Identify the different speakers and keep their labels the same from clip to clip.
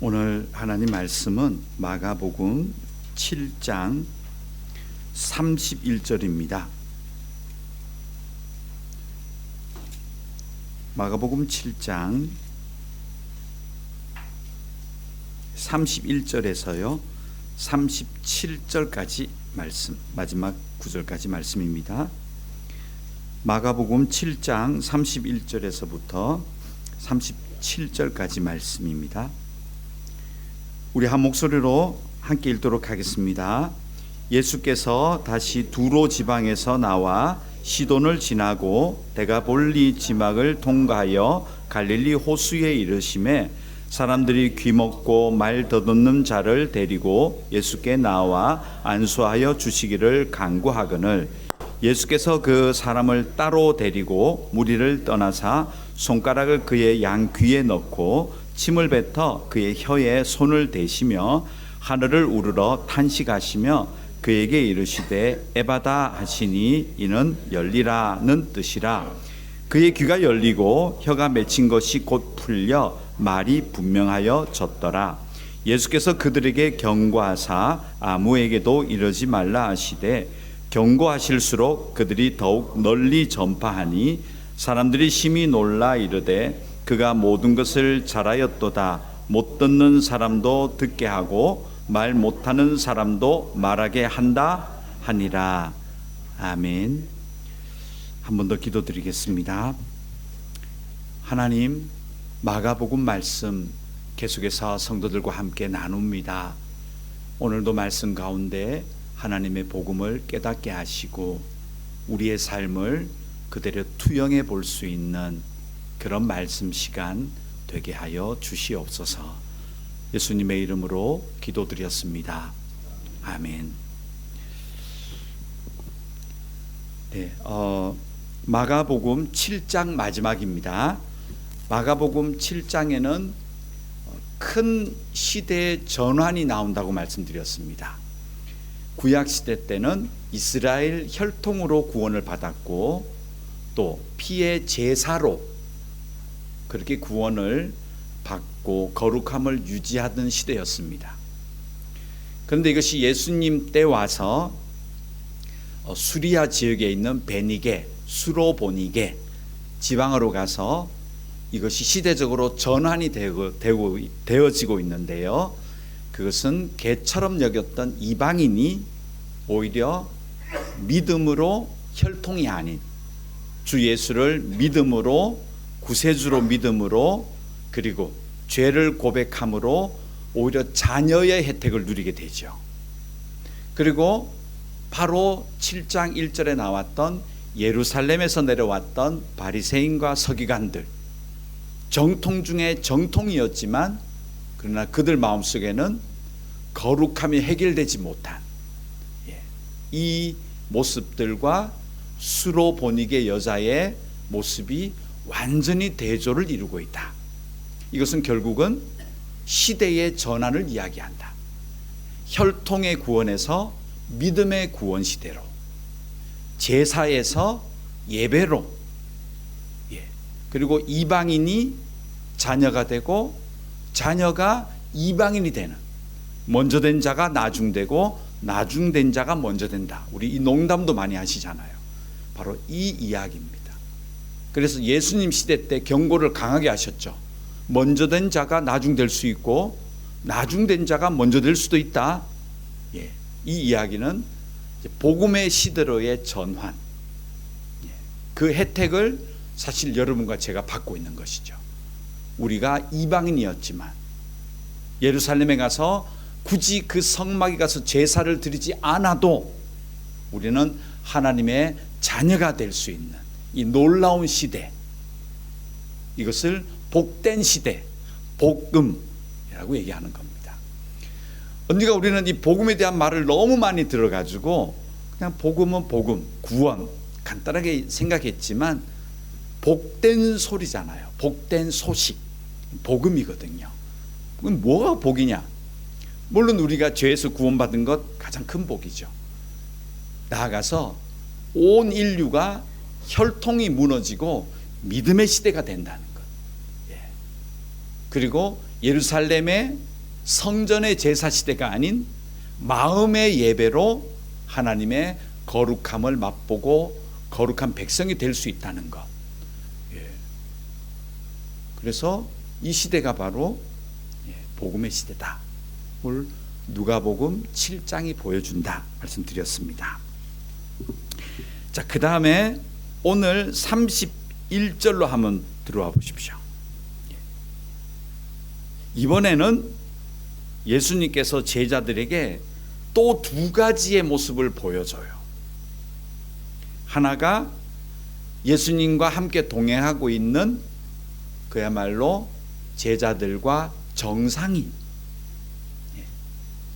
Speaker 1: 오늘 하나님 말씀은 마가복음 7장 31절입니다. 마가복음 7장 31절에서요 37절까지 말씀, 마지막 구절까지 말씀입니다. 마가복음 7장 31절에서부터 37절까지 말씀입니다. 우리 한 목소리로 함께 읽도록 하겠습니다. 예수께서 다시 두로 지방에서 나와 시돈을 지나고 데가볼리 지막을 통과하여 갈릴리 호수에 이르심에 사람들이 귀먹고 말 더듬는 자를 데리고 예수께 나와 안수하여 주시기를 간구하거늘 예수께서 그 사람을 따로 데리고 무리를 떠나사 손가락을 그의 양 귀에 넣고 침을 뱉어 그의 혀에 손을 대시며 하늘을 우러러 탄식하시며 그에게 이르시되 에바다 하시니 이는 열리라는 뜻이라. 그의 귀가 열리고 혀가 맺힌 것이 곧 풀려 말이 분명하여 졌더라. 예수께서 그들에게 경고하사 아무에게도 이르지 말라 하시되 경고하실수록 그들이 더욱 널리 전파하니 사람들이 심히 놀라 이르되 그가 모든 것을 잘하였도다. 못 듣는 사람도 듣게 하고 말 못하는 사람도 말하게 한다 하니라. 아멘. 한 번 더 기도드리겠습니다. 하나님, 마가복음 말씀 계속해서 성도들과 함께 나눕니다. 오늘도 말씀 가운데 하나님의 복음을 깨닫게 하시고 우리의 삶을 그대로 투영해 볼 수 있는 그런 말씀 시간 되게 하여 주시옵소서. 예수님의 이름으로 기도드렸습니다. 아멘. 네, 마가복음 7장 마지막입니다. 마가복음 7장에는 큰 시대의 전환이 나온다고 말씀드렸습니다. 구약시대 때는 이스라엘 혈통으로 구원을 받았고 또 피의 제사로 그렇게 구원을 받고 거룩함을 유지하던 시대였습니다. 그런데 이것이 예수님 때 와서 수리아 지역에 있는 베니게, 수로보니게 지방으로 가서 이것이 시대적으로 전환이 되어지고 있는데요. 그것은 개처럼 여겼던 이방인이 오히려 믿음으로 혈통이 아닌 주 예수를 믿음으로 구세주로 믿음으로 그리고 죄를 고백함으로 오히려 자녀의 혜택을 누리게 되죠. 그리고 바로 7장 1절에 나왔던 예루살렘에서 내려왔던 바리새인과 서기관들, 정통 중에 정통이었지만 그러나 그들 마음속에는 거룩함이 해결되지 못한 이 모습들과 수로보니게 여자의 모습이 완전히 대조를 이루고 있다. 이것은 결국은 시대의 전환을 이야기한다. 혈통의 구원에서 믿음의 구원 시대로, 제사에서 예배로, 그리고 이방인이 자녀가 되고 자녀가 이방인이 되는, 먼저 된 자가 나중되고 나중된 자가 먼저 된다. 우리 이 농담도 많이 하시잖아요. 바로 이 이야기입니다. 그래서 예수님 시대 때 경고를 강하게 하셨죠. 먼저 된 자가 나중될 수 있고 나중된 자가 먼저 될 수도 있다. 이 이야기는 복음의 시대로의 전환, 그 혜택을 사실 여러분과 제가 받고 있는 것이죠. 우리가 이방인이었지만 예루살렘에 가서 굳이 그 성막에 가서 제사를 드리지 않아도 우리는 하나님의 자녀가 될 수 있는 이 놀라운 시대, 이것을 복된 시대, 복음이라고 얘기하는 겁니다. 언니가 우리는 이 복음에 대한 말을 너무 많이 들어가지고 그냥 복음은 복음, 구원 간단하게 생각했지만 복된 소리잖아요. 복된 소식, 복음이거든요. 그럼 뭐가 복이냐? 물론 우리가 죄에서 구원받은 것 가장 큰 복이죠. 나아가서 온 인류가 혈통이 무너지고 믿음의 시대가 된다는 것. 그리고 예루살렘에 성전의 제사 시대가 아닌 마음의 예배로 하나님의 거룩함을 맛보고 거룩한 백성이 될 수 있다는 것. 그래서 이 시대가 바로 복음의 시대다. 오늘 누가복음 7장이 보여준다 말씀드렸습니다. 자, 그 다음에 오늘 31절로 한번 들어와 보십시오. 이번에는 예수님께서 제자들에게 또 두 가지의 모습을 보여줘요. 하나가 예수님과 함께 동행하고 있는 그야말로 제자들과 정상인,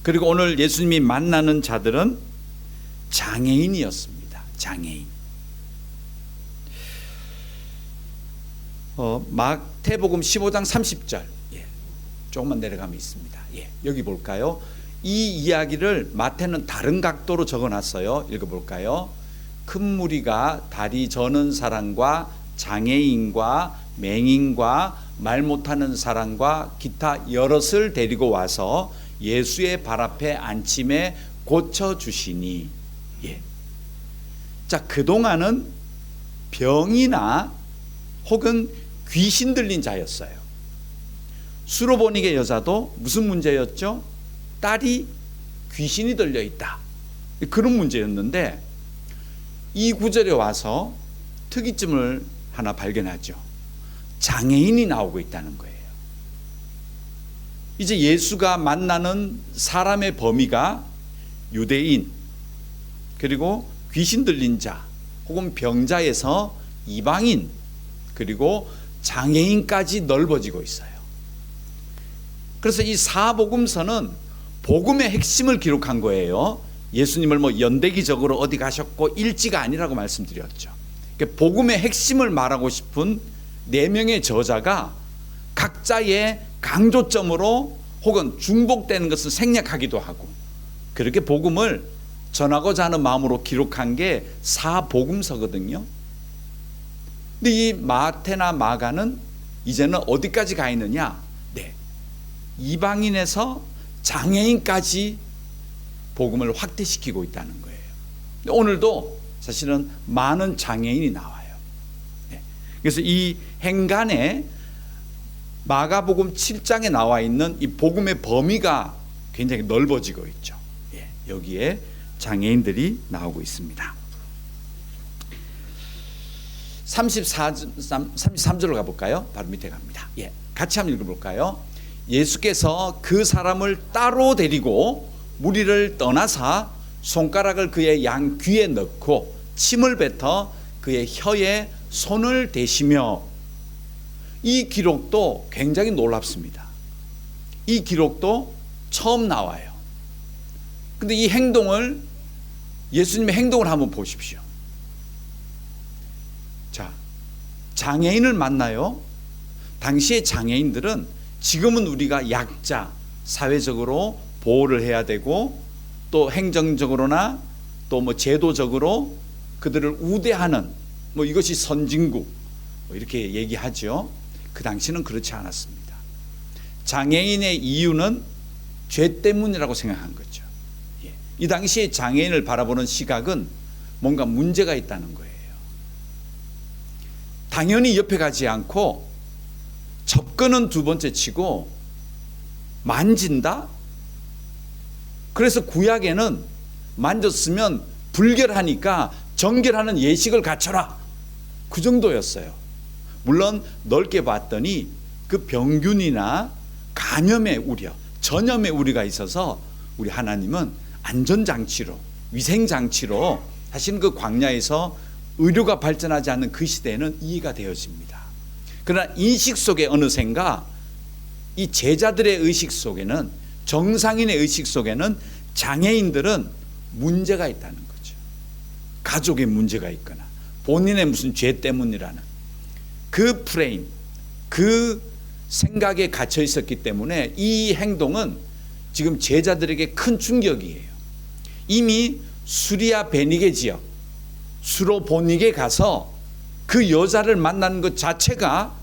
Speaker 1: 그리고 오늘 예수님이 만나는 자들은 장애인이었습니다. 장애인. 마태복음 15장 30절, 조금만 내려가면 있습니다. 여기 볼까요? 이 이야기를 마태는 다른 각도로 적어놨어요. 읽어볼까요? 큰 무리가 다리 저는 사람과 장애인과 맹인과 말 못하는 사람과 기타 여럿을 데리고 와서 예수의 발 앞에 앉힘에 고쳐주시니. 자, 그동안은 병이나 혹은 귀신 들린 자였어요. 수로보니게 여자도 무슨 문제였죠? 딸이 귀신이 들려 있다. 그런 문제였는데 이 구절에 와서 특이점을 하나 발견하죠. 장애인이 나오고 있다는 거예요. 이제 예수가 만나는 사람의 범위가 유대인, 그리고 귀신 들린 자, 혹은 병자에서 이방인, 그리고 장애인까지 넓어지고 있어요. 그래서 이 사복음서는 복음의 핵심을 기록한 거예요. 예수님을 뭐 연대기적으로 어디 가셨고 일지가 아니라고 말씀드렸죠. 복음의 핵심을 말하고 싶은 4명의 저자가 각자의 강조점으로 혹은 중복되는 것을 생략하기도 하고 그렇게 복음을 전하고자 하는 마음으로 기록한 게 사복음서거든요. 근데 이 마태나 마가는 이제는 어디까지 가 있느냐? 이방인에서 장애인까지 복음을 확대시키고 있다는 거예요. 오늘도 사실은 많은 장애인이 나와요. 그래서 이 행간에 마가복음 7장에 나와 있는 이 복음의 범위가 굉장히 넓어지고 있죠. 여기에 장애인들이 나오고 있습니다. 33절로 가볼까요? 바로 밑에 갑니다. 같이 한번 읽어볼까요? 예수께서 그 사람을 따로 데리고 무리를 떠나사 손가락을 그의 양 귀에 넣고 침을 뱉어 그의 혀에 손을 대시며. 이 기록도 굉장히 놀랍습니다. 이 기록도 처음 나와요. 근데 이 행동을, 예수님의 행동을 한번 보십시오. 자, 장애인을 만나요. 당시의 장애인들은 지금은 우리가 약자, 사회적으로 보호를 해야 되고 또 행정적으로나 또 뭐 제도적으로 그들을 우대하는 뭐 이것이 선진국 뭐 이렇게 얘기하죠. 그 당시는 그렇지 않았습니다. 장애인의 이유는 죄 때문이라고 생각한 거죠. 이 당시에 장애인을 바라보는 시각은 뭔가 문제가 있다는 거예요. 당연히 옆에 가지 않고 접근은 두 번째 치고 만진다? 그래서 구약에는 만졌으면 불결하니까 정결하는 예식을 갖춰라. 그 정도였어요. 물론 넓게 봤더니 그 병균이나 감염의 우려, 전염의 우려가 있어서 우리 하나님은 안전장치로, 위생장치로 사실 그 광야에서 의료가 발전하지 않는 그 시대에는 이해가 되어집니다. 그러나 인식 속에 어느샌가 이 제자들의 의식 속에는, 정상인의 의식 속에는 장애인들은 문제가 있다는 거죠. 가족의 문제가 있거나 본인의 무슨 죄 때문이라는 그 프레임, 그 생각에 갇혀 있었기 때문에 이 행동은 지금 제자들에게 큰 충격이에요. 이미 수리아 베니게 지역, 수로보니게 가서 그 여자를 만나는 것 자체가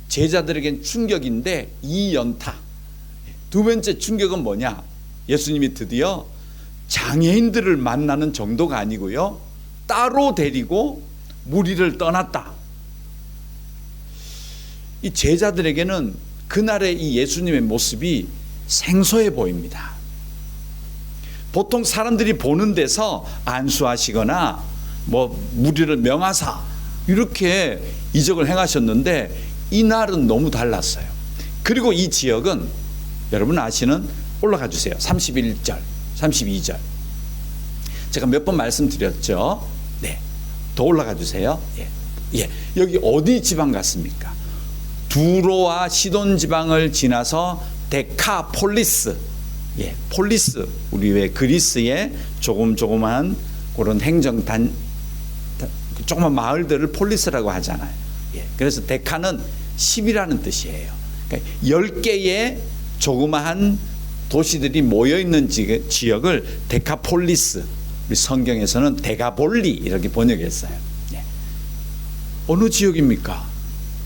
Speaker 1: 제자들에겐 충격인데 이 연타, 두 번째 충격은 뭐냐? 예수님이 드디어 장애인들을 만나는 정도가 아니고요, 따로 데리고 무리를 떠났다. 이 제자들에게는 그날의 이 예수님의 모습이 생소해 보입니다. 보통 사람들이 보는 데서 안수하시거나 뭐 무리를 명하사 이렇게 이적을 행하셨는데 이날은 너무 달랐어요. 그리고 이 지역은 여러분 아시는, 올라가 주세요. 31절, 32절. 제가 몇 번 말씀드렸죠. 네, 더 올라가 주세요. 예. 여기 어디 지방 같습니까? 두로와 시돈 지방을 지나서 데카폴리스. 폴리스. 우리 왜 그리스의 조그만 그런 행정단, 조그만 마을들을 폴리스라고 하잖아요. 그래서 데카는 10이라는 뜻이에요. 그러니까 10개의 조그마한 도시들이 모여있는 지역을 데카폴리스, 우리 성경에서는 데가볼리 이렇게 번역했어요. 어느 지역입니까?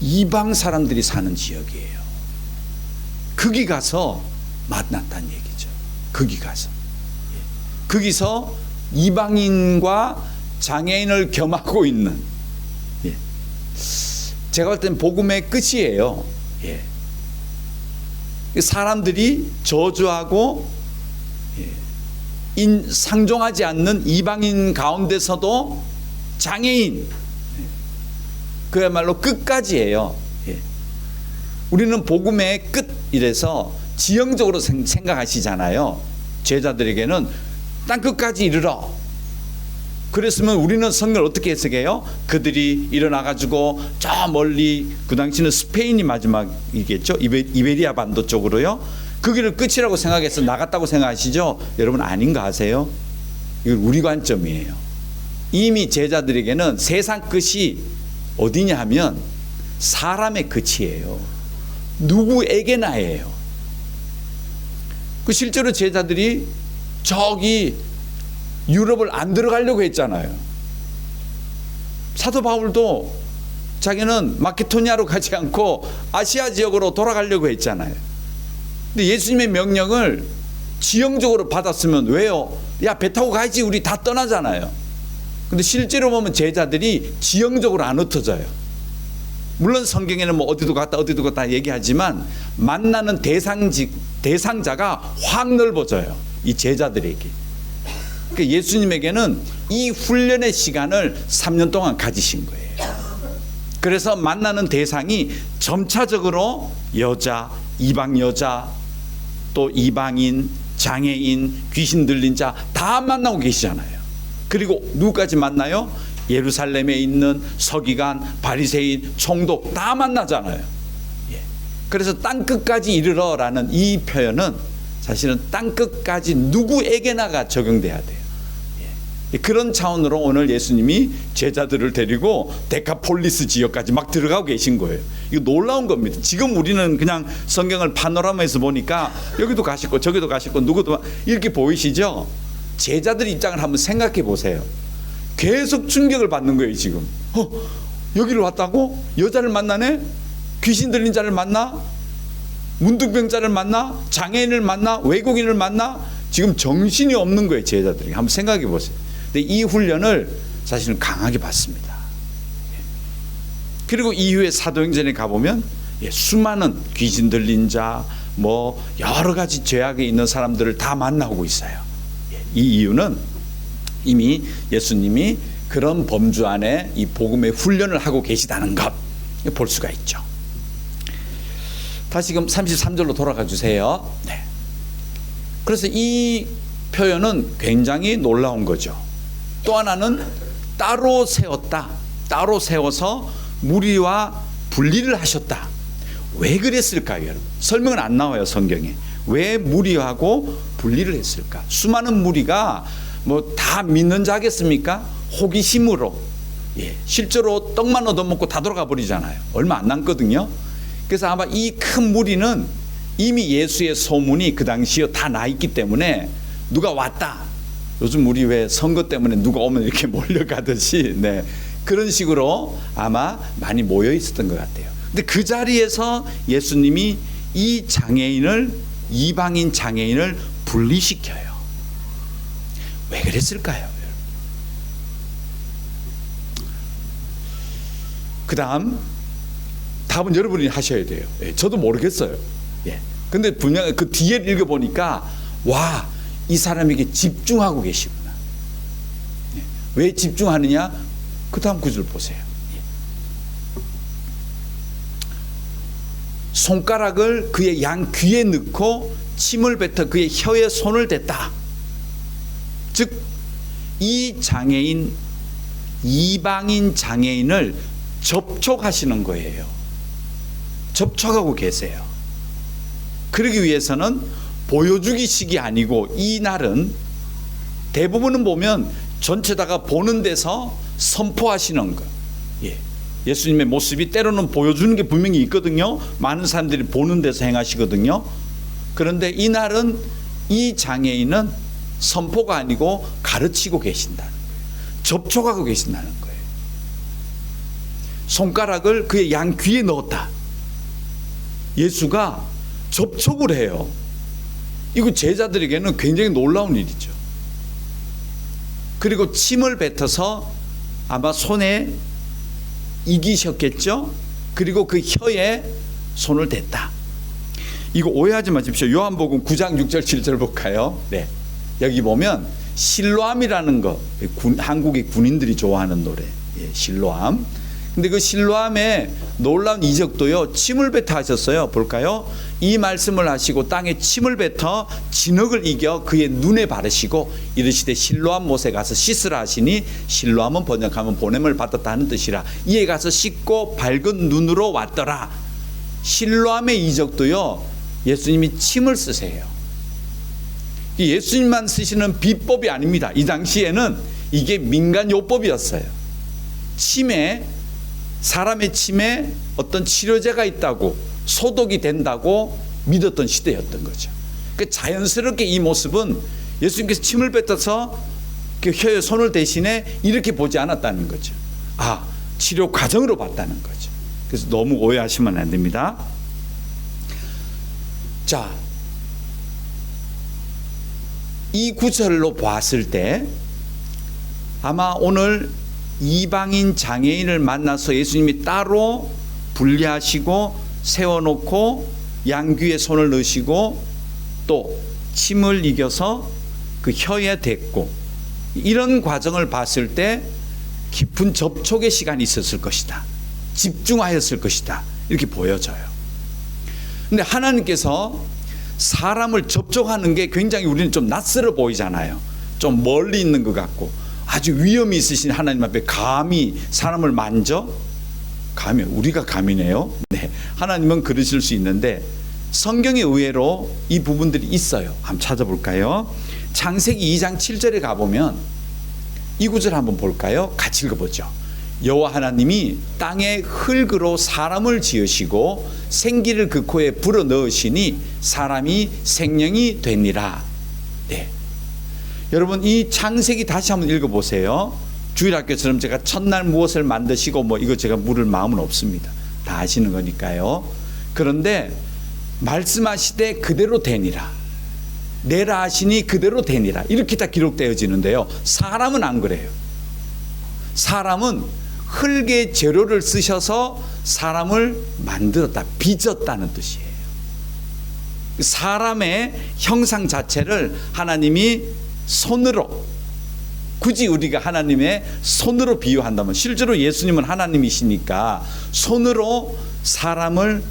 Speaker 1: 이방 사람들이 사는 지역이에요. 거기 가서 만났다는 얘기죠. 거기 가서. 거기서 이방인과 장애인을 겸하고 있는, 제가 볼 땐 복음의 끝이에요. 사람들이 저주하고 상종하지 않는 이방인 가운데서도 장애인, 그야말로 끝까지예요. 우리는 복음의 끝 이래서 지형적으로 생각하시잖아요. 제자들에게는 땅 끝까지 이르러. 그랬으면 우리는 성경을 어떻게 해석해요? 그들이 일어나가지고 저 멀리, 그 당시는 스페인이 마지막이겠죠. 이베리아 반도 쪽으로요. 거기를 끝이라고 생각해서 나갔다고 생각하시죠? 여러분 아닌가 아세요? 이건 우리 관점이에요. 이미 제자들에게는 세상 끝이 어디냐 하면 사람의 끝이에요. 누구에게나예요. 그 실제로 제자들이 저기 유럽을 안 들어가려고 했잖아요. 사도 바울도 자기는 마케도니아로 가지 않고 아시아 지역으로 돌아가려고 했잖아요. 근데 예수님의 명령을 지형적으로 받았으면 왜요? 야, 배 타고 가야지, 우리 다 떠나잖아요. 근데 실제로 보면 제자들이 지형적으로 안 흩어져요. 물론 성경에는 뭐 어디도 갔다 얘기하지만 만나는 대상자가 확 넓어져요. 이 제자들에게. 그러니까 예수님에게는 이 훈련의 시간을 3년 동안 가지신 거예요. 그래서 만나는 대상이 점차적으로 여자, 이방 여자, 또 이방인, 장애인, 귀신 들린 자 다 만나고 계시잖아요. 그리고 누구까지 만나요? 예루살렘에 있는 서기관, 바리새인, 총독 다 만나잖아요. 그래서 땅끝까지 이르러라는 이 표현은 사실은 땅끝까지 누구에게나가 적용돼야 돼요. 그런 차원으로 오늘 예수님이 제자들을 데리고 데카폴리스 지역까지 막 들어가고 계신 거예요. 이거 놀라운 겁니다. 지금 우리는 그냥 성경을 파노라마에서 보니까 여기도 가시고 저기도 가시고 누구도 이렇게 보이시죠? 제자들 입장을 한번 생각해 보세요. 계속 충격을 받는 거예요. 지금 여기를 왔다고? 여자를 만나네? 귀신 들린 자를 만나? 문둥병자를 만나? 장애인을 만나? 외국인을 만나? 지금 정신이 없는 거예요. 제자들이. 한번 생각해 보세요. 근데 이 훈련을 사실은 강하게 받습니다. 그리고 이후에 사도행전에 가보면 수많은 귀신 들린 자, 뭐 여러 가지 죄악에 있는 사람들을 다 만나고 있어요. 이 이유는 이미 예수님이 그런 범주 안에 이 복음의 훈련을 하고 계시다는 것 볼 수가 있죠. 다시금 33절로 돌아가 주세요. 그래서 이 표현은 굉장히 놀라운 거죠. 또 하나는 따로 세웠다. 따로 세워서 무리와 분리를 하셨다. 왜 그랬을까요, 여러분? 설명은 안 나와요, 성경에. 왜 무리하고 분리를 했을까? 수많은 무리가 뭐 다 믿는 자겠습니까? 호기심으로. 실제로 떡만 얻어먹고 다 돌아가 버리잖아요. 얼마 안 남거든요. 그래서 아마 이 큰 무리는 이미 예수의 소문이 그 당시에 다 나 있기 때문에 누가 왔다. 요즘 우리 왜 선거 때문에 누가 오면 이렇게 몰려가듯이 그런 식으로 아마 많이 모여 있었던 것 같아요. 근데 그 자리에서 예수님이 이 장애인을 이방인 장애인을 분리시켜요. 왜 그랬을까요? 그 다음 답은 여러분이 하셔야 돼요. 저도 모르겠어요. 근데 분명 그 뒤에 읽어보니까 와, 이 사람에게 집중하고 계시구나. 왜 집중하느냐? 그 다음 구절 보세요. 손가락을 그의 양 귀에 넣고 침을 뱉어 그의 혀에 손을 댔다. 즉, 이 장애인, 이방인 장애인을 접촉하시는 거예요. 접촉하고 계세요. 그러기 위해서는 보여주기식이 아니고, 이 날은 대부분은 보면 전체 다가 보는 데서 선포하시는 거. 예수님의 모습이 때로는 보여주는 게 분명히 있거든요. 많은 사람들이 보는 데서 행하시거든요. 그런데 이 날은 이 장애인은 선포가 아니고 가르치고 계신다는 거예요. 접촉하고 계신다는 거예요. 손가락을 그의 양 귀에 넣었다. 예수가 접촉을 해요. 이거 제자들에게는 굉장히 놀라운 일이죠. 그리고 침을 뱉어서 아마 손에 이기셨겠죠. 그리고 그 혀에 손을 댔다. 이거 오해하지 마십시오. 요한복음 9장 6절 7절 볼까요? 네. 여기 보면 실로암이라는 거, 한국의 군인들이 좋아하는 노래, 실로암. 근데 그 실로암의 놀라운 이적도요, 침을 뱉어 하셨어요. 볼까요? 이 말씀을 하시고 땅에 침을 뱉어 진흙을 이겨 그의 눈에 바르시고 이르시되 실로암 못에 가서 씻으라 하시니, 실로암은 번역하면 보냄을 받았다 하는 뜻이라. 이에 가서 씻고 밝은 눈으로 왔더라. 실로암의 이적도요, 예수님이 침을 쓰세요. 예수님만 쓰시는 비법이 아닙니다. 이 당시에는 이게 민간요법이었어요. 침에, 사람의 침에 어떤 치료제가 있다고, 소독이 된다고 믿었던 시대였던 거죠. 그러니까 자연스럽게 이 모습은 예수님께서 침을 뱉어서 그 혀에 손을 대신에 이렇게 보지 않았다는 거죠. 아, 치료 과정으로 봤다는 거죠. 그래서 너무 오해하시면 안 됩니다. 자, 이 구절로 봤을 때 아마 오늘 이방인 장애인을 만나서 예수님이 따로 분리하시고 세워놓고 양귀에 손을 넣으시고 또 침을 이겨서 그 혀에 댔고, 이런 과정을 봤을 때 깊은 접촉의 시간이 있었을 것이다. 집중하였을 것이다. 이렇게 보여져요. 근데 하나님께서 사람을 접촉하는 게 굉장히 우리는 좀 낯설어 보이잖아요. 좀 멀리 있는 것 같고, 아주 위험이 있으신 하나님 앞에 감히 사람을 만져? 감히, 우리가 감히네요. 네, 하나님은 그러실 수 있는데 성경에 의외로 이 부분들이 있어요. 한번 찾아볼까요? 창세기 2장 7절에 가보면 이 구절 한번 볼까요? 같이 읽어보죠. 여호와 하나님이 땅에 흙으로 사람을 지으시고 생기를 그 코에 불어 넣으시니 사람이 생명이 되니라. 네. 여러분, 이 창세기 다시 한번 읽어보세요. 주일학교처럼 제가 첫날 무엇을 만드시고 뭐 이거 제가 물을 마음은 없습니다. 다 아시는 거니까요. 그런데 말씀하시되 그대로 되니라, 내라 하시니 그대로 되니라, 이렇게 다 기록되어지는데요. 사람은 안 그래요. 사람은 흙의 재료를 쓰셔서 사람을 만들었다, 빚었다는 뜻이에요. 사람의 형상 자체를 하나님이 손으로, 굳이 우리가 하나님의 손으로 비유한다면, 실제로 예수님은 하나님이시니까 손으로 사람을,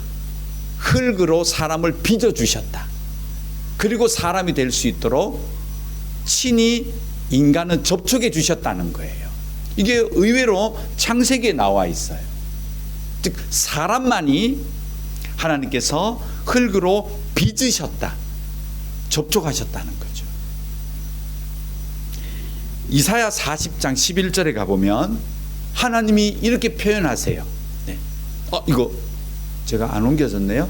Speaker 1: 흙으로 사람을 빚어주셨다. 그리고 사람이 될 수 있도록 친히 인간은 접촉해 주셨다는 거예요. 이게 의외로 창세기에 나와 있어요. 즉 사람만이 하나님께서 흙으로 빚으셨다, 접촉하셨다는 거죠. 이사야 40장 11절에 가보면 하나님이 이렇게 표현하세요. 네. 이거 제가 안 옮겨졌네요.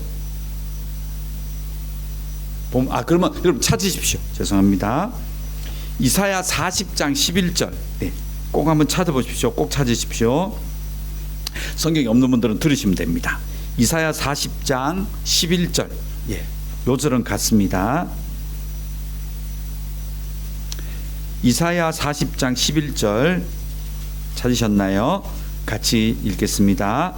Speaker 1: 그러면 여러분 찾으십시오. 죄송합니다. 이사야 40장 11절. 네. 꼭 한번 찾아보십시오. 꼭 찾으십시오. 성경이 없는 분들은 들으시면 됩니다. 이사야 40장 11절. 예. 요절은 같습니다. 이사야 40장 11절 찾으셨나요? 같이 읽겠습니다.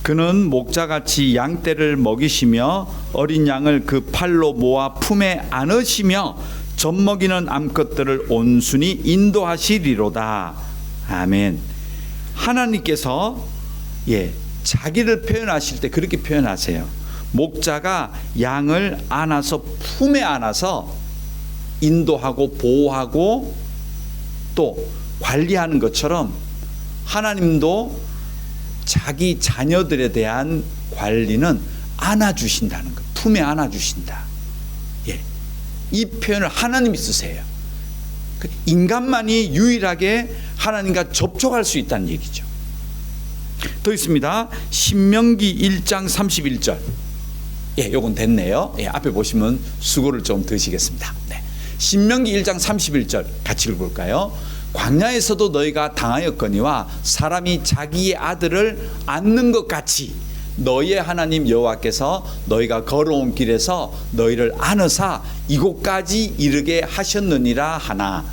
Speaker 1: 그는 목자같이 양떼를 먹이시며 어린 양을 그 팔로 모아 품에 안으시며 젖먹이는 암컷들을 온순히 인도하시리로다. 아멘. 하나님께서 자기를 표현하실 때 그렇게 표현하세요. 목자가 양을 안아서 품에 안아서 인도하고 보호하고 또 관리하는 것처럼 하나님도 자기 자녀들에 대한 관리는 안아주신다는 것, 품에 안아주신다. 이 표현을 하나님이 쓰세요. 인간만이 유일하게 하나님과 접촉할 수 있다는 얘기죠. 더 있습니다. 신명기 1장 31절. 요건 됐네요. 앞에 보시면 수고를 좀 드시겠습니다. 신명기 1장 31절 같이 읽어볼까요? 광야에서도 너희가 당하였거니와 사람이 자기의 아들을 안는 것 같이 너희의 하나님 여호와께서 너희가 걸어온 길에서 너희를 안으사 이곳까지 이르게 하셨느니라 하나.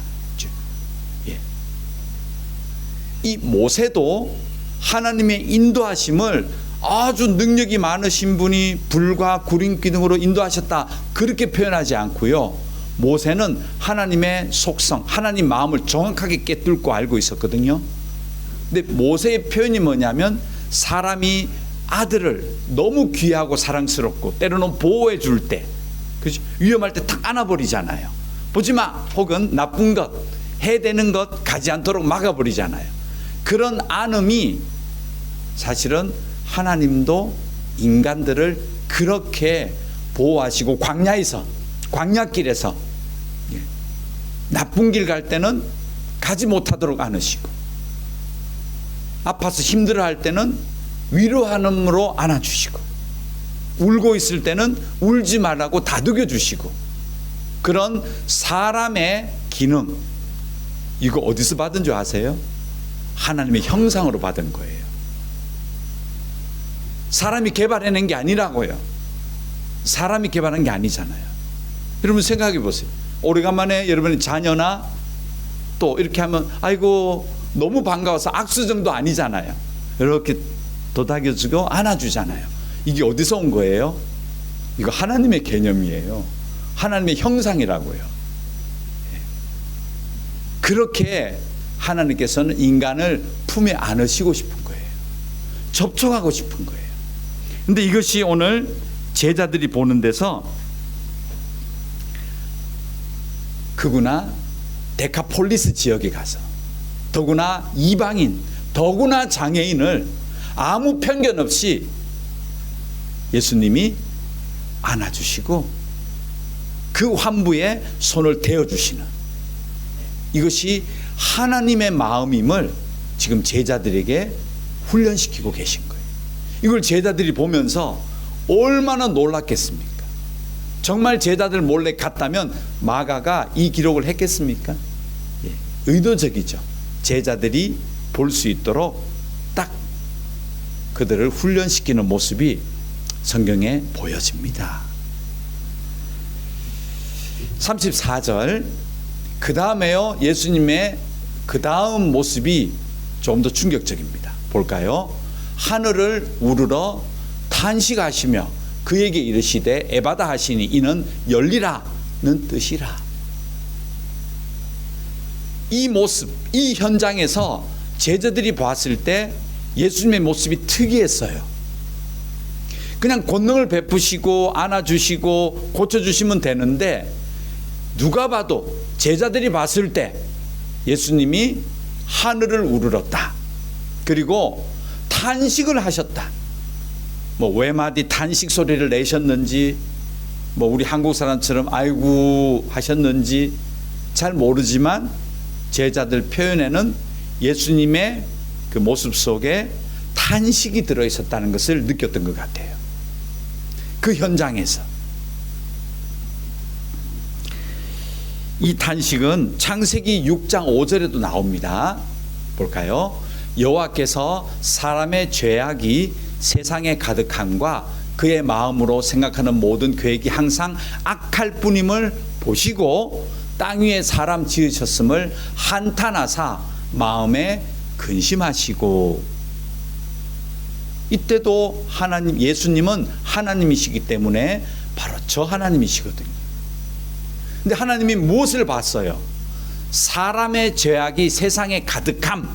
Speaker 1: 이 모세도 하나님의 인도하심을 아주 능력이 많으신 분이 불과 구름기 등으로 인도하셨다 그렇게 표현하지 않고요. 모세는 하나님의 속성, 하나님 마음을 정확하게 꿰뚫고 알고 있었거든요. 근데 모세의 표현이 뭐냐면 사람이 아들을 너무 귀하고 사랑스럽고 때로는 보호해 줄 때, 위험할 때 탁 안아버리잖아요. 보지마 혹은 나쁜 것, 해대는 것 가지 않도록 막아버리잖아요. 그런 안음이 사실은 하나님도 인간들을 그렇게 보호하시고 광야길에서 나쁜 길 갈 때는 가지 못하도록 안으시고 아파서 힘들어할 때는 위로하는으로 안아주시고 울고 있을 때는 울지 말라고 다독여 주시고 그런 사람의 기능, 이거 어디서 받은 줄 아세요? 하나님의 형상으로 받은 거예요. 사람이 개발해낸 게 아니라고요. 사람이 개발한 게 아니잖아요. 여러분 생각해 보세요. 오래간만에 여러분의 자녀나 또 이렇게 하면 아이고 너무 반가워서 악수 정도 아니잖아요. 이렇게 도닥여주고 안아주잖아요. 이게 어디서 온 거예요? 이거 하나님의 개념이에요. 하나님의 형상이라고요. 그렇게 하나님께서는 인간을 품에 안으시고 싶은 거예요. 접촉하고 싶은 거예요. 근데 이것이 오늘 제자들이 보는 데서 그구나 데카폴리스 지역에 가서 더구나 이방인, 더구나 장애인을 아무 편견 없이 예수님이 안아주시고 그 환부에 손을 대어주시는, 이것이 하나님의 마음임을 지금 제자들에게 훈련시키고 계신 거예요. 이걸 제자들이 보면서 얼마나 놀랐겠습니까? 정말 제자들 몰래 갔다면 마가가 이 기록을 했겠습니까? 의도적이죠. 제자들이 볼 수 있도록 딱 그들을 훈련시키는 모습이 성경에 보여집니다. 34절 그 다음에요. 예수님의 그 다음 모습이 좀 더 충격적입니다. 볼까요? 하늘을 우러러 탄식하시며 그에게 이르시되 에바다 하시니 이는 열리라는 뜻이라. 이 모습, 이 현장에서 제자들이 봤을 때 예수님의 모습이 특이했어요. 그냥 권능을 베푸시고 안아주시고 고쳐주시면 되는데 누가 봐도 제자들이 봤을 때 예수님이 하늘을 우러렀다. 그리고 탄식을 하셨다. 뭐 외마디 탄식 소리를 내셨는지 뭐 우리 한국 사람처럼 아이고 하셨는지 잘 모르지만 제자들 표현에는 예수님의 그 모습 속에 탄식이 들어있었다는 것을 느꼈던 것 같아요. 그 현장에서. 이 탄식은 창세기 6장 5절에도 나옵니다. 볼까요? 여호와께서 사람의 죄악이 세상에 가득함과 그의 마음으로 생각하는 모든 계획이 항상 악할 뿐임을 보시고 땅 위에 사람 지으셨음을 한탄하사 마음에 근심하시고. 이때도 하나님, 예수님은 하나님이시기 때문에 바로 저 하나님이시거든요. 근데 하나님이 무엇을 봤어요? 사람의 죄악이 세상에 가득함,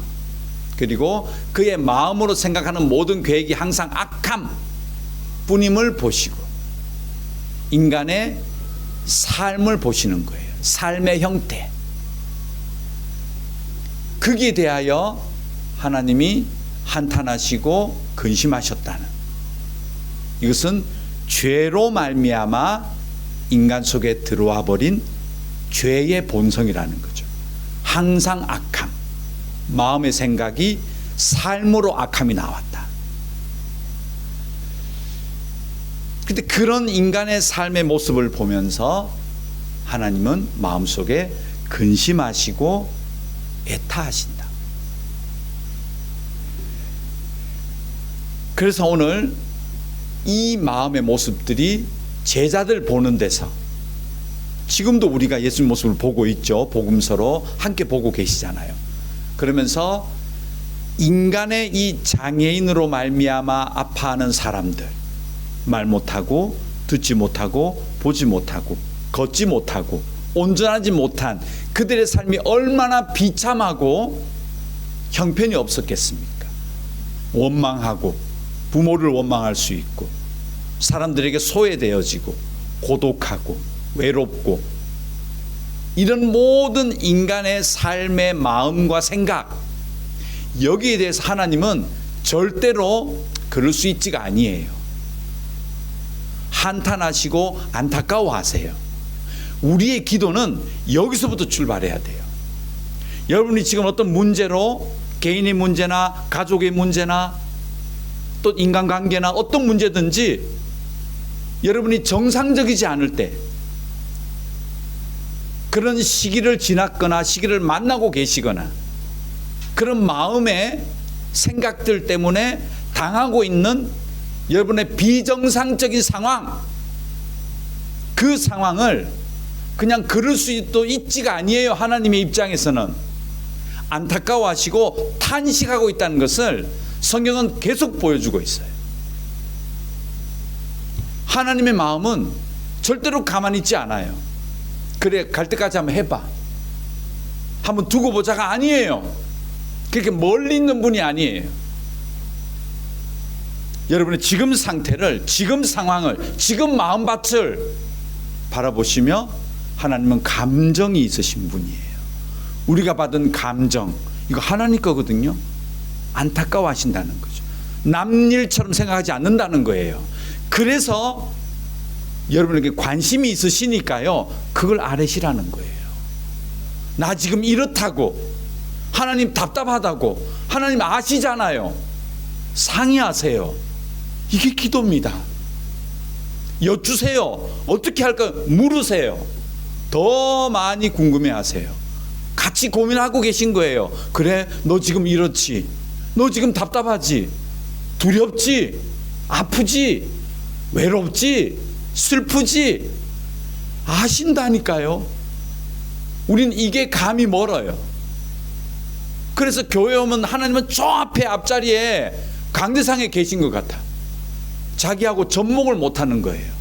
Speaker 1: 그리고 그의 마음으로 생각하는 모든 계획이 항상 악함 뿐임을 보시고 인간의 삶을 보시는 거예요. 삶의 형태. 거기에 대하여 하나님이 한탄하시고 근심하셨다는, 이것은 죄로 말미암아 인간 속에 들어와 버린 죄의 본성이라는 거죠. 항상 악함, 마음의 생각이 삶으로 악함이 나왔다. 근데 그런 인간의 삶의 모습을 보면서 하나님은 마음속에 근심하시고 애타하신다. 그래서 오늘 이 마음의 모습들이 제자들 보는 데서, 지금도 우리가 예수님 모습을 보고 있죠. 복음서로 함께 보고 계시잖아요. 그러면서 인간의 이 장애인으로 말미암아 아파하는 사람들, 말 못하고 듣지 못하고 보지 못하고 걷지 못하고 온전하지 못한 그들의 삶이 얼마나 비참하고 형편이 없었겠습니까? 원망하고 부모를 원망할 수 있고 사람들에게 소외되어지고 고독하고 외롭고, 이런 모든 인간의 삶의 마음과 생각, 여기에 대해서 하나님은 절대로 그럴 수 있지가 아니에요. 한탄하시고 안타까워하세요. 우리의 기도는 여기서부터 출발해야 돼요. 여러분이 지금 어떤 문제로, 개인의 문제나 가족의 문제나 또 인간관계나 어떤 문제든지 여러분이 정상적이지 않을 때, 그런 시기를 지났거나 시기를 만나고 계시거나 그런 마음의 생각들 때문에 당하고 있는 여러분의 비정상적인 상황, 그 상황을 그냥 그럴 수도 있지가 아니에요. 하나님의 입장에서는 안타까워하시고 탄식하고 있다는 것을 성경은 계속 보여주고 있어요. 하나님의 마음은 절대로 가만히 있지 않아요. 그래, 갈 때까지 한번 해봐, 한번 두고 보자가 아니에요. 그렇게 멀리 있는 분이 아니에요. 여러분의 지금 상태를, 지금 상황을, 지금 마음밭을 바라보시며 하나님은 감정이 있으신 분이에요. 우리가 받은 감정, 이거 하나님 거거든요. 안타까워하신다는 거죠. 남 일처럼 생각하지 않는다는 거예요. 그래서 여러분에게 관심이 있으시니까요, 그걸 아뢰시라는 거예요. 나 지금 이렇다고, 하나님 답답하다고, 하나님 아시잖아요. 상의하세요. 이게 기도입니다. 여쭈세요. 어떻게 할까 물으세요. 더 많이 궁금해하세요. 같이 고민하고 계신 거예요. 그래, 너 지금 이렇지, 너 지금 답답하지, 두렵지, 아프지, 외롭지, 슬프지, 아신다니까요. 우린 이게 감이 멀어요. 그래서 교회 오면 하나님은 저 앞에 앞자리에 강대상에 계신 것 같아. 자기하고 접목을 못하는 거예요.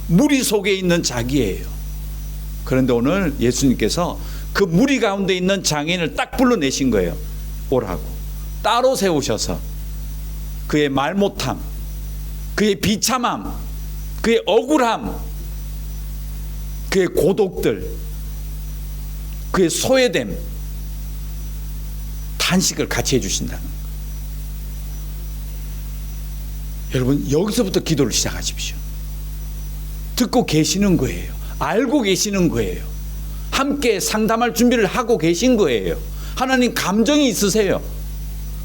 Speaker 1: 무리 속에 있는 자기예요. 그런데 오늘 예수님께서 그 무리 가운데 있는 장애인을 딱 불러내신 거예요. 오라고 따로 세우셔서 그의 말 못함, 그의 비참함, 그의 억울함, 그의 고독들, 그의 소외됨, 탄식을 같이 해주신다는 거예요. 여러분, 여기서부터 기도를 시작하십시오. 듣고 계시는 거예요. 알고 계시는 거예요. 함께 상담할 준비를 하고 계신 거예요. 하나님 감정이 있으세요.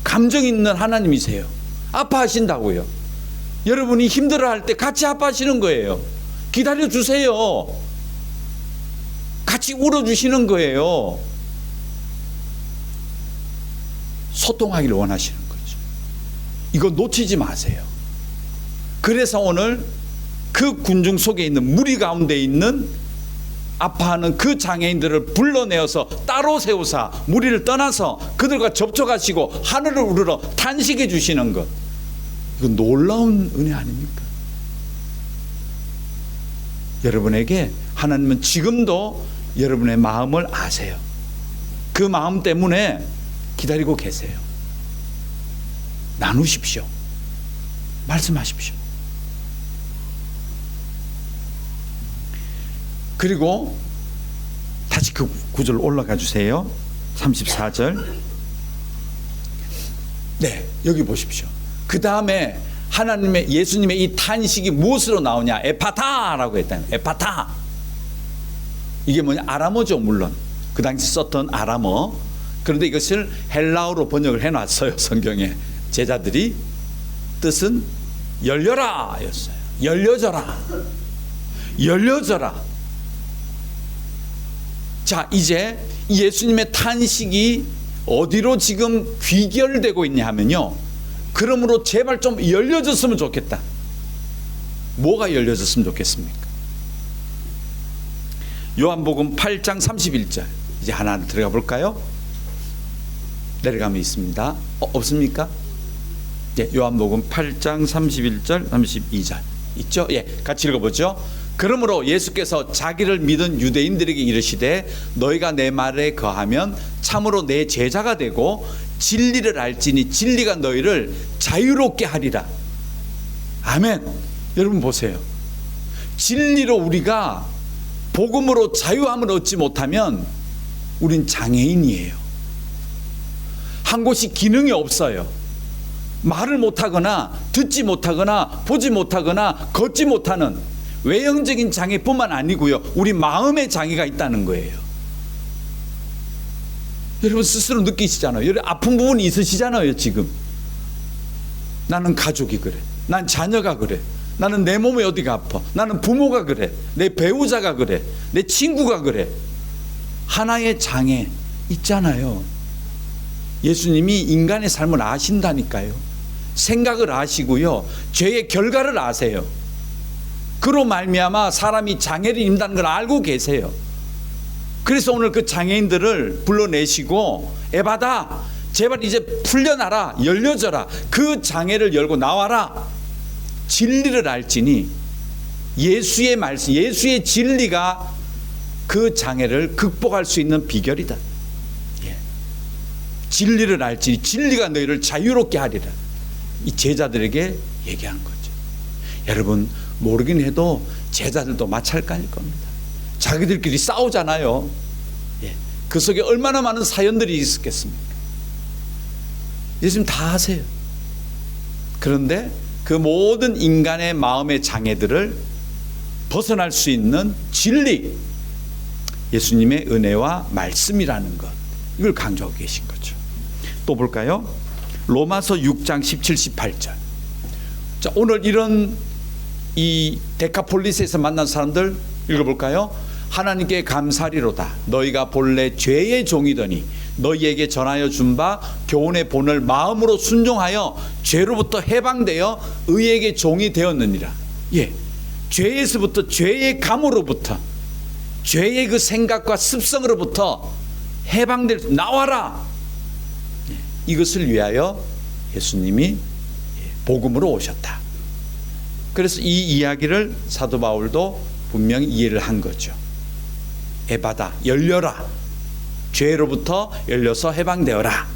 Speaker 1: 감정 있는 하나님이세요. 아파하신다고요. 여러분이 힘들어할 때 같이 아파하시는 거예요. 기다려주세요. 같이 울어주시는 거예요. 소통하기를 원하시는 거죠. 이거 놓치지 마세요. 그래서 오늘 그 군중 속에 있는 무리 가운데 있는 아파하는 그 장애인들을 불러내어서 따로 세우사 무리를 떠나서 그들과 접촉하시고 하늘을 우러러 탄식해 주시는 것, 이건 놀라운 은혜 아닙니까? 여러분에게 하나님은 지금도 여러분의 마음을 아세요. 그 마음 때문에 기다리고 계세요. 나누십시오. 말씀하십시오. 그리고 다시 그 구절 올라가 주세요. 34절. 네, 여기 보십시오. 그 다음에 하나님의, 예수님의 이 탄식이 무엇으로 나오냐? 에파타라고 했다는, 에파타. 이게 뭐냐? 아람어죠, 물론. 그 당시 썼던 아람어. 그런데 이것을 헬라어로 번역을 해놨어요, 성경에. 제자들이. 뜻은 열려라 였어요. 열려져라. 열려져라. 자, 이제 예수님의 탄식이 어디로 지금 귀결되고 있냐 하면요, 그러므로 제발 좀 열려졌으면 좋겠다. 뭐가 열려졌으면 좋겠습니까? 요한복음 8장 31절. 이제 하나 들어가 볼까요? 내려가면 있습니다. 없습니까? 예, 요한복음 8장 31절 32절 있죠? 예, 같이 읽어보죠. 그러므로 예수께서 자기를 믿은 유대인들에게 이르시되 너희가 내 말에 거하면 참으로 내 제자가 되고 진리를 알지니 진리가 너희를 자유롭게 하리라. 아멘. 여러분 보세요. 진리로 우리가 복음으로 자유함을 얻지 못하면 우린 장애인이에요. 한 곳이 기능이 없어요. 말을 못하거나 듣지 못하거나 보지 못하거나 걷지 못하는 외형적인 장애뿐만 아니고요, 우리 마음의 장애가 있다는 거예요. 여러분 스스로 느끼시잖아요. 여러분 아픈 부분이 있으시잖아요. 지금 나는 가족이 그래, 난 자녀가 그래, 나는 내 몸이 어디가 아파, 나는 부모가 그래, 내 배우자가 그래, 내 친구가 그래. 하나의 장애 있잖아요. 예수님이 인간의 삶을 아신다니까요. 생각을 아시고요, 죄의 결과를 아세요. 그로 말미암아 사람이 장애를 입는다는 걸 알고 계세요. 그래서 오늘 그 장애인들을 불러내시고 에바다, 제발 이제 풀려나라, 열려져라, 그 장애를 열고 나와라. 진리를 알지니, 예수의 말씀, 예수의 진리가 그 장애를 극복할 수 있는 비결이다. 예. 진리를 알지니 진리가 너희를 자유롭게 하리라. 이 제자들에게 얘기한 거죠. 여러분 모르긴 해도 제자들도 마찬가지일 겁니다. 자기들끼리 싸우잖아요. 예. 그 속에 얼마나 많은 사연들이 있었겠습니까? 예수님 다 아세요. 그런데 그 모든 인간의 마음의 장애들을 벗어날 수 있는 진리, 예수님의 은혜와 말씀이라는 것, 이걸 강조하고 계신 거죠. 또 볼까요? 로마서 6장 17, 18절. 자, 오늘 이런 이 데카폴리스에서 만난 사람들 읽어볼까요? 하나님께 감사리로다. 너희가 본래 죄의 종이더니 너희에게 전하여 준 바 교훈의 본을 마음으로 순종하여 죄로부터 해방되어 의에게 종이 되었느니라. 예, 죄에서부터, 죄의 감으로부터, 죄의 그 생각과 습성으로부터 해방될, 나와라. 예, 이것을 위하여 예수님이 복음으로 오셨다. 그래서 이 이야기를 사도 바울도 분명히 이해를 한 거죠. 에바다, 열려라. 죄로부터 열려서 해방되어라.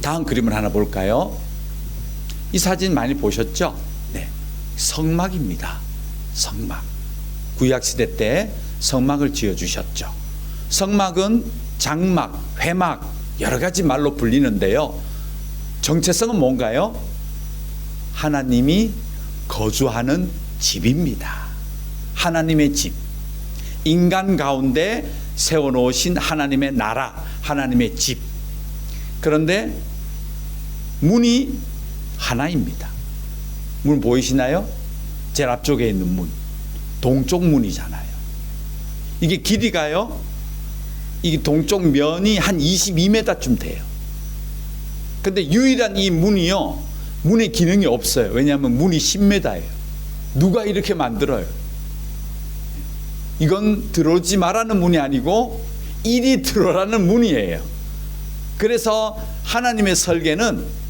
Speaker 1: 다음 그림을 하나 볼까요? 이 사진 많이 보셨죠? 네, 성막입니다. 성막. 구약시대 때 성막을 지어주셨죠. 성막은 장막, 회막, 여러 가지 말로 불리는데요, 정체성은 뭔가요? 하나님이 거주하는 집입니다. 하나님의 집. 인간 가운데 세워놓으신 하나님의 나라, 하나님의 집. 그런데 문이 하나입니다. 문 보이시나요? 제일 앞쪽에 있는 문, 동쪽 문이잖아요. 이게 길이가요, 이 동쪽 면이 한 22m쯤 돼요. 근데 유일한 이 문이요, 문의 기능이 없어요. 왜냐하면 문이 10m예요. 누가 이렇게 만들어요? 이건 들어오지 말라는 문이 아니고 이리 들어오라는 문이에요. 그래서 하나님의 설계는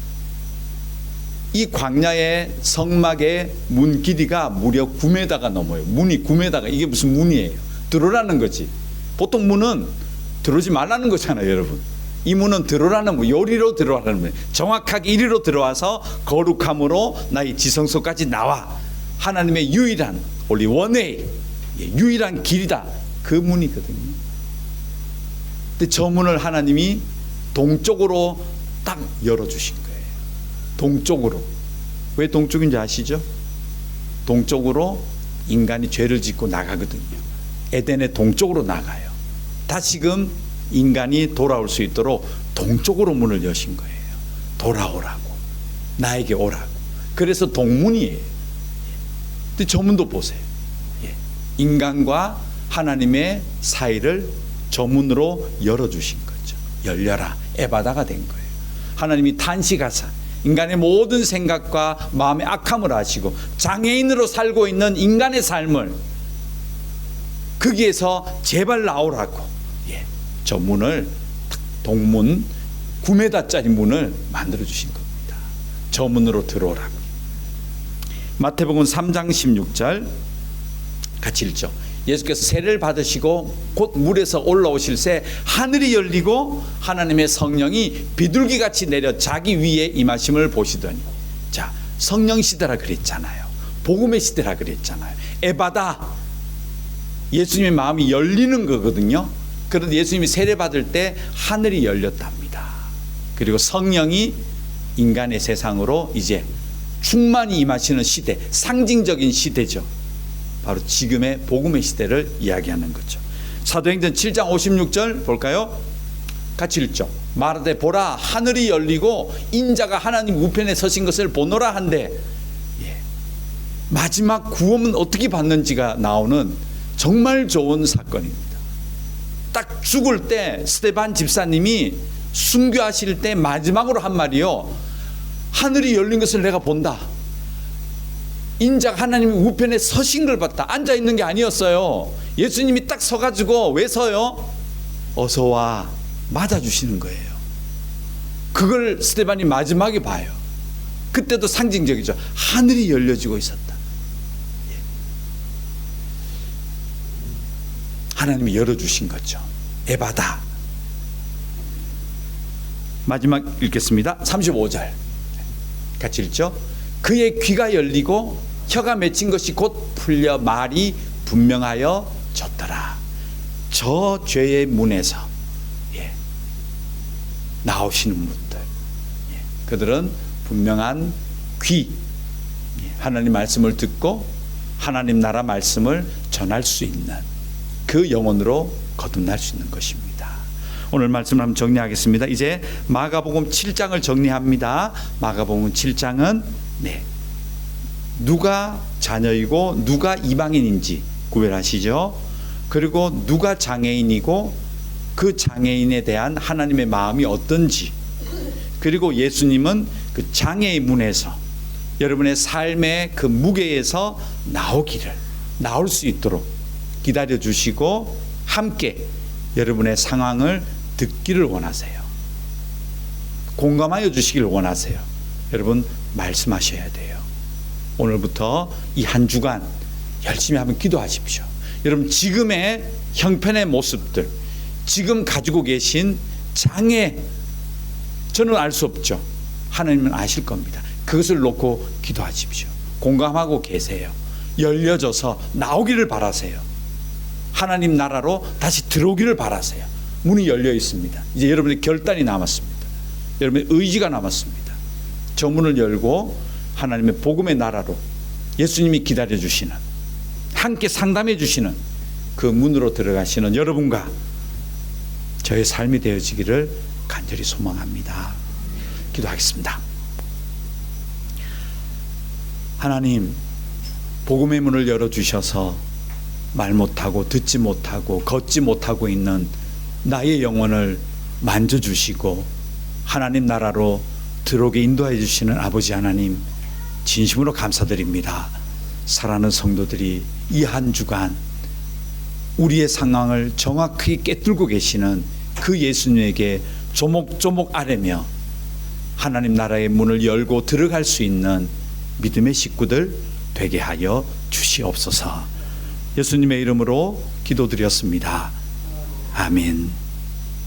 Speaker 1: 이 광야의 성막의 문 길이가 무려 9m가 넘어요. 문이 9m가, 이게 무슨 문이에요? 들어오라는 거지. 보통 문은 들어오지 말라는 거잖아요, 여러분. 이 문은 들어오라는 문, 요리로 들어오라는 문. 정확하게 이리로 들어와서 거룩함으로 나의 지성소까지 나와. 하나님의 유일한, only one way, 유일한 길이다. 그 문이거든요. 근데 저 문을 하나님이 동쪽으로 딱 열어주신 거예요. 동쪽으로. 왜 동쪽인지 아시죠? 동쪽으로 인간이 죄를 짓고 나가거든요. 에덴의 동쪽으로 나가요. 다시금 인간이 돌아올 수 있도록 동쪽으로 문을 여신 거예요. 돌아오라고, 나에게 오라고. 그래서 동문이에요. 근데 저 문도 보세요. 인간과 하나님의 사이를 저 문으로 열어주신 거죠. 열려라, 에바다가 된 거예요. 하나님이 탄식하사 인간의 모든 생각과 마음의 악함을 아시고 장애인으로 살고 있는 인간의 삶을 거기에서 제발 나오라고 저 문을, 동문 9m짜리 문을 만들어 주신 겁니다. 저 문으로 들어오라고. 마태복음 3장 16절 같이 읽죠. 예수께서 세례를 받으시고 곧 물에서 올라오실 새 하늘이 열리고 하나님의 성령이 비둘기같이 내려 자기 위에 임하심을 보시더니, 자, 성령 시대라 그랬잖아요. 복음의 시대라 그랬잖아요. 에바다, 예수님의 마음이 열리는 거거든요. 그런데 예수님이 세례 받을 때 하늘이 열렸답니다. 그리고 성령이 인간의 세상으로 이제 충만히 임하시는 시대, 상징적인 시대죠. 바로 지금의 복음의 시대를 이야기하는 거죠. 사도행전 7장 56절 볼까요? 같이 읽죠. 말하되 보라, 하늘이 열리고 인자가 하나님 우편에 서신 것을 보노라 한데, 마지막 구원은 어떻게 받는지가 나오는 정말 좋은 사건입니다. 딱 죽을 때 스데반 집사님이 순교하실 때 마지막으로 한 말이요, 하늘이 열린 것을 내가 본다. 인자가 하나님의 우편에 서신 걸 봤다. 앉아 있는 게 아니었어요. 예수님이 딱 서가지고, 왜 서요? 어서 와, 맞아주시는 거예요. 그걸 스데반이 마지막에 봐요. 그때도 상징적이죠. 하늘이 열려지고 있었다. 하나님이 열어주신 거죠. 에바다. 마지막 읽겠습니다. 35절 같이 읽죠. 그의 귀가 열리고 혀가 맺힌 것이 곧 풀려 말이 분명하여 졌더라. 저 죄의 문에서 나오시는 분들, 그들은 분명한 귀, 하나님 말씀을 듣고 하나님 나라 말씀을 전할 수 있는 그 영혼으로 거듭날 수 있는 것입니다. 오늘 말씀을 한번 정리하겠습니다. 이제 마가복음 7장을 정리합니다. 마가복음 7장은 누가 자녀이고 누가 이방인인지 구별하시죠. 그리고 누가 장애인이고 그 장애인에 대한 하나님의 마음이 어떤지, 그리고 예수님은 그 장애의 문에서 여러분의 삶의 그 무게에서 나올 수 있도록 기다려 주시고 함께 여러분의 상황을 듣기를 원하세요. 공감하여 주시기를 원하세요. 여러분 말씀하셔야 돼요. 오늘부터 이 한 주간 열심히 한번 기도하십시오. 여러분 지금의 형편의 모습들, 지금 가지고 계신 장애, 저는 알 수 없죠. 하나님은 아실 겁니다. 그것을 놓고 기도하십시오. 공감하고 계세요. 열려져서 나오기를 바라세요. 하나님 나라로 다시 들어오기를 바라세요. 문이 열려 있습니다. 이제 여러분의 결단이 남았습니다. 여러분의 의지가 남았습니다. 저 문을 열고 하나님의 복음의 나라로 예수님이 기다려 주시는, 함께 상담해 주시는 그 문으로 들어가시는 여러분과 저의 삶이 되어지기를 간절히 소망합니다. 기도하겠습니다. 하나님, 복음의 문을 열어주셔서 말 못하고 듣지 못하고 걷지 못하고 있는 나의 영혼을 만져주시고 하나님 나라로 들어오게 인도해 주시는 아버지 하나님, 진심으로 감사드립니다. 사랑하는 성도들이 이 한 주간 우리의 상황을 정확히 꿰뚫고 계시는 그 예수님에게 조목조목 아뢰며 하나님 나라의 문을 열고 들어갈 수 있는 믿음의 식구들 되게 하여 주시옵소서. 예수님의 이름으로 기도드렸습니다. 아멘.